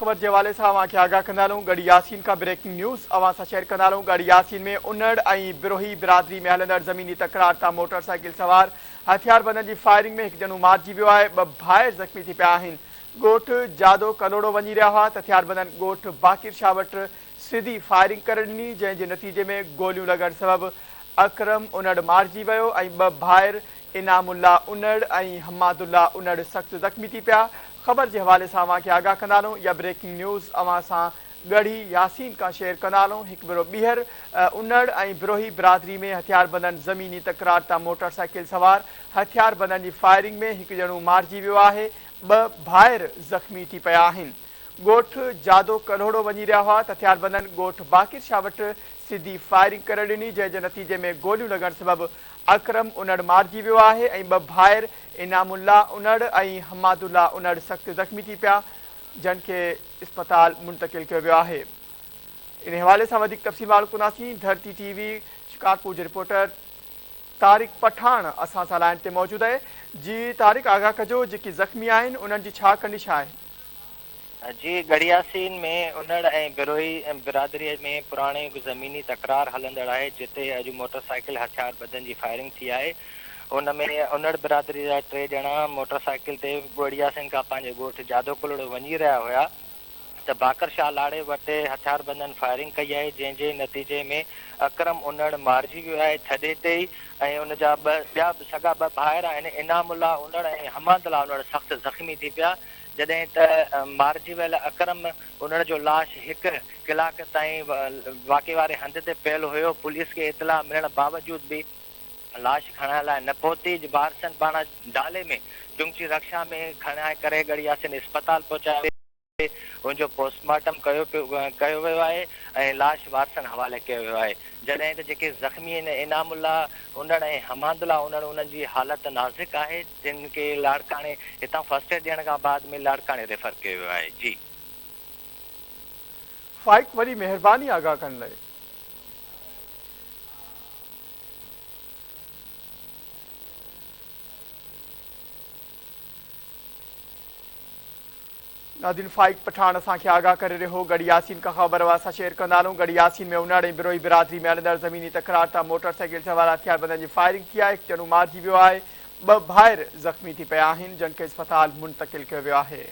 ख़बर के हवाले से अवां आगाह कंदा हलूं। गढ़ी यासीन का ब्रेकिंग न्यूज़ अवां सां शेयर कंदा हलूं। गढ़ी यासीन में उनड़ ऐं बिरोही बिरादरी में हलंदड़ ज़मीनी तकरार तां मोटरसाइकिल सवार हथियारबंदनि जी फायरिंग में हिकु ॼणो मारिजी वियो आहे। ॿ भाइर ज़ख़्मी थी पिया आहिनि। ॻोठ जादो कलोड़ो वञी रहिया हुआ त हथियारबंदनि ॻोठ बाकिर शाह वटि सिधी फायरिंग करे ॾिनी, जंहिंजे नतीजे में गोलियूं लॻण सबबि अकरम उनड़ मारिजी वियो ऐं ॿ भाइर इनामुल्ला उनड़ ऐं हमादुल्ला उनड़ सख़्तु ज़ख़्मी थी पिया। ख़बर के हवाले से अवां आगाह कंदा हलूं। या ब्रेकिंग न्यूज़ अवां सां गढ़ी यासीन का शेयर कंदा हलूं। हिकु भेरो ॿीहर उनड़ ऐं बिरोही बिरादरी में हथियारबंदनि ज़मीनी तकरार तां मोटरसाइकिल सवार हथियारबंदनि जी फायरिंग में हिकु ॼणो मारिजी वियो आहे। ॿ भाइर ज़ख़्मी थी पिया आहिनि। ॻोठ जादो कलोड़ो वञी रहिया हुआ त हथियारबंदनि ॻोठ बाकिर शाह वटि सिधी फायरिंग करे ॾिनी, जंहिंजे नतीजे में गोलियूं लॻण सबबि अकरम उनड़ मारिजी वियो आहे ऐं ॿ भाइर इनामुल्ला उनड़ ऐं हमादुल्ला उनड़ सख़्तु ज़ख़्मी थी पिया, जिन खे अस्पताल मुंतक़िल कयो वियो आहे। इन हवाले सां वधीक तफ़सीलात कंदासीं। धरती टीवी शिकारपुर जे रिपोर्टर तारिक पठान असां सां लाइन ते मौजूदु आहे। जी तारिक, आगाह कजो, जेकी ज़ख़्मी आहिनि उन्हनि जी छा कंडिश आहे? जी, गढ़ी यासीन में उनड़ ऐं बिरोही बिरादरी में पुराणे ज़मीनी तकरार हलंदड़ आहे, जिते अॼु मोटरसाइकिल हथियारबंदनि जी फायरिंग थी आहे। उन में उनड़ बिरादरी जा 3 ॼणा मोटरसाइकिल ते गढ़ी यासीन खां पंहिंजे ॻोठ जादो कलोड़ो वञी रहिया हुया त बाकर शाह लाड़े वटि हथियारबंदनि फायरिंग कई आहे, जंहिंजे नतीजे में अकरम उनड़ मारिजी वियो आहे छॾे ते ई, ऐं उनजा ॿिया सॻा 2 भाइर आहिनि, इनामुल्ला उनड़ ऐं हमादुल्ला उनड़ सख़्तु ज़ख़्मी थी पिया, जॾहिं त मारिजी वियल अकरम उनड़ जो लाश 1 कलाक ताईं वाक़े वारे हंध ते पियल हुयो। पुलिस खे इतला मिलण बावजूद बि लाश खणण लाइ न पहुती। वारसनि पाण डाले में चुंगची रक्षा में खणाए करे गढ़ी यासीन अस्पताल पहुचायो, उनजो पोस्टमार्टम कयो वियो आहे ऐं लाश वारसनि हवाले कयो वियो आहे। जॾहिं त जेके ज़ख़्मी आहिनि इनामुल्ला उनड़ ऐं हमादुल्ला उनड़, उन्हनि जी हालत नाज़ुक आहे, जिन खे लाड़काणे हितां फर्स्ट एड ॾियण खां बाद में लाड़काणे रेफर कयो वियो आहे। जी फाइक, वरी महिरबानी आगाह करण लाइ। नादिन फाइक पठान असांखे आगाह करे रहियो। गढ़ी यासीन का ख़बर असां शेयर कंदा हलूं। गढ़ी यासीन में उनड़ ऐं बिरोही बिरादरी में हलंदड़ ज़मीनी तकरार तां मोटरसाइकिल सवार हथियारबंदनि जी फायरिंग थी आहे। हिकु ॼणो मारिजी वियो आहे। 2 भाइर ज़ख़्मी थी पिया आहिनि, जिन खे अस्पताल मुंतक़िल कयो वियो आहे।